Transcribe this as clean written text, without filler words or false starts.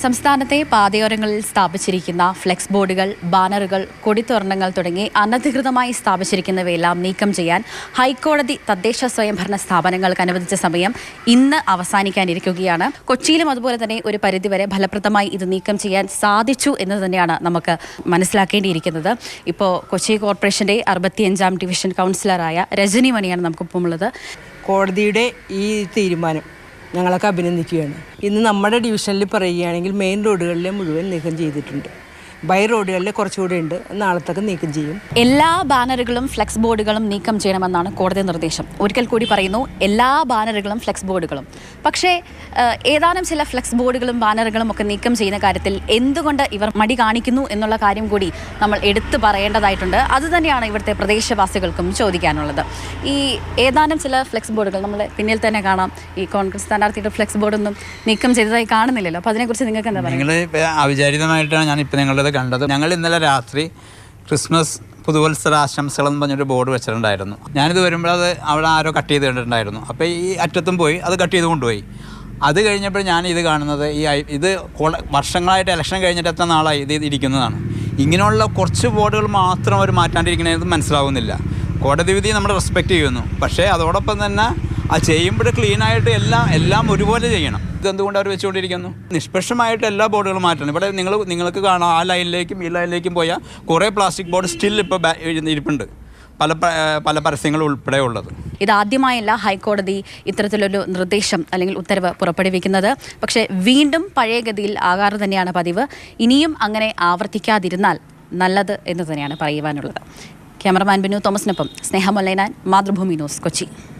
സംസ്ഥാനത്തെ പാതയോരങ്ങളിൽ സ്ഥാപിച്ചിരിക്കുന്ന ഫ്ലെക്സ് ബോർഡുകൾ, ബാനറുകൾ, കൊടിത്തോരണങ്ങൾ തുടങ്ങി അനധികൃതമായി സ്ഥാപിച്ചിരിക്കുന്നവയെല്ലാം നീക്കം ചെയ്യാൻ ഹൈക്കോടതി തദ്ദേശ സ്വയംഭരണ സ്ഥാപനങ്ങൾക്ക് അനുവദിച്ച സമയം ഇന്ന് അവസാനിക്കാനിരിക്കുകയാണ്. കൊച്ചിയിലും അതുപോലെ തന്നെ ഒരു പരിധിവരെ ഫലപ്രദമായി ഇത് നീക്കം ചെയ്യാൻ സാധിച്ചു എന്ന് തന്നെയാണ് നമുക്ക് മനസ്സിലാക്കേണ്ടിയിരിക്കുന്നത്. ഇപ്പോൾ കൊച്ചി കോർപ്പറേഷന്റെ 65ാം ഡിവിഷൻ കൗൺസിലറായ രജനി മണിയാണ് നമുക്കിപ്പോൾ ഉള്ളത്. കോടതിയുടെ ഈ തീരുമാനം ഞങ്ങളൊക്കെ അഭിനന്ദിക്കുകയാണ്. ഇന്ന് നമ്മുടെ ഡിവിഷനിൽ പറയുകയാണെങ്കിൽ മെയിൻ റോഡുകളിലെ മുഴുവൻ നീക്കം ചെയ്തിട്ടുണ്ട്. ബൈ റോഡുകളിലെ കുറച്ചുകൂടെ ഉണ്ട്, നാളത്തേക്ക് നീക്കം ചെയ്യും. എല്ലാ ബാനറുകളും ഫ്ലെക്സ് ബോർഡുകളും നീക്കം ചെയ്യണമെന്നാണ് കോടതി നിർദ്ദേശം. ഒരിക്കൽ കൂടി പറയുന്നു, എല്ലാ ബാനറുകളും ഫ്ലെക്സ് ബോർഡുകളും. പക്ഷേ ഏതാനും ചില ഫ്ലെക്സ് ബോർഡുകളും ബാനറുകളും ഒക്കെ നീക്കം ചെയ്യുന്ന കാര്യത്തിൽ എന്തുകൊണ്ട് ഇവർ മടി കാണിക്കുന്നു എന്നുള്ള കാര്യം കൂടി നമ്മൾ എടുത്തു പറയേണ്ടതായിട്ടുണ്ട്. അതുതന്നെയാണ് ഇവിടുത്തെ പ്രദേശവാസികൾക്കും ചോദിക്കാനുള്ളത്. ഈ ഏതാനും ചില ഫ്ലെക്സ് ബോർഡുകൾ നമ്മൾ പിന്നിൽ തന്നെ കാണാം. ഈ കോൺഗ്രസ് സ്ഥാനാർത്ഥിയുടെ ഫ്ലെക്സ് ബോർഡൊന്നും നീക്കം ചെയ്തതായി കാണുന്നില്ലല്ലോ. അപ്പോൾ അതിനെക്കുറിച്ച് നിങ്ങൾക്ക് എന്താ പറയുക? അവിചാരിതമായിട്ടാണ് ഞാൻ ഇപ്പോൾ നിങ്ങളുടെ കണ്ടത്. ഞങ്ങൾ ഇന്നലെ രാത്രി ക്രിസ്മസ് പുതുവത്സര ആശംസകളെന്ന് പറഞ്ഞൊരു ബോർഡ് വെച്ചിട്ടുണ്ടായിരുന്നു. ഞാനിത് വരുമ്പോൾ അത് അവിടെ ആരോ കട്ട് ചെയ്ത് കണ്ടിട്ടുണ്ടായിരുന്നു. അപ്പോൾ ഈ അറ്റത്തും പോയി അത് കട്ട് ചെയ്ത് കൊണ്ടുപോയി. അത് കഴിഞ്ഞപ്പോൾ ഞാൻ ഇത് കാണുന്നത് ഇത് വർഷങ്ങളായിട്ട് ഇലക്ഷൻ കഴിഞ്ഞിട്ട് എത്ര നാളായി ഇത് ഇരിക്കുന്നതാണ്. ഇങ്ങനെയുള്ള കുറച്ച് ബോർഡുകൾ മാത്രം അവർ മാറ്റാണ്ടിരിക്കണമെന്ന് മനസ്സിലാവുന്നില്ല. കോടതി വിധി നമ്മൾ റെസ്പെക്റ്റ് ചെയ്യുന്നു, പക്ഷേ അതോടൊപ്പം തന്നെ അത് ചെയ്യുമ്പോൾ ക്ലീനായിട്ട് എല്ലാം ഒരുപോലെ ചെയ്യണം. ഇതെന്തുകൊണ്ട് അവർ വെച്ചുകൊണ്ടിരിക്കുന്നു? നിഷ്പക്ഷമായിട്ട് എല്ലാ ബോർഡുകളും മാറ്റണം. ഇവിടെ നിങ്ങൾക്ക് കാണാം, ആ ലൈനിലേക്കും ഈ ലൈനിലേക്കും പോയാൽ കുറേ പ്ലാസ്റ്റിക് ബോർഡ് സ്റ്റിൽ ഇപ്പോൾ ഇരിപ്പുണ്ട്, പല പരസ്യങ്ങളും ഉൾപ്പെടെ ഉള്ളത്. ഇതാദ്യമായല്ല ഹൈക്കോടതി ഇത്തരത്തിലൊരു നിർദ്ദേശം അല്ലെങ്കിൽ ഉത്തരവ് പുറപ്പെടുവിക്കുന്നത്. പക്ഷേ വീണ്ടും പഴയ ഗതിയിൽ ആകാറ് തന്നെയാണ് പതിവ്. ഇനിയും അങ്ങനെ ആവർത്തിക്കാതിരുന്നാൽ നല്ലത് എന്ന് തന്നെയാണ് പറയുവാനുള്ളത്. ക്യാമറമാൻ ബിനു തോമസിനൊപ്പം സ്നേഹ മൊല്ലൈനാൻ, മാതൃഭൂമി ന്യൂസ്, കൊച്ചി.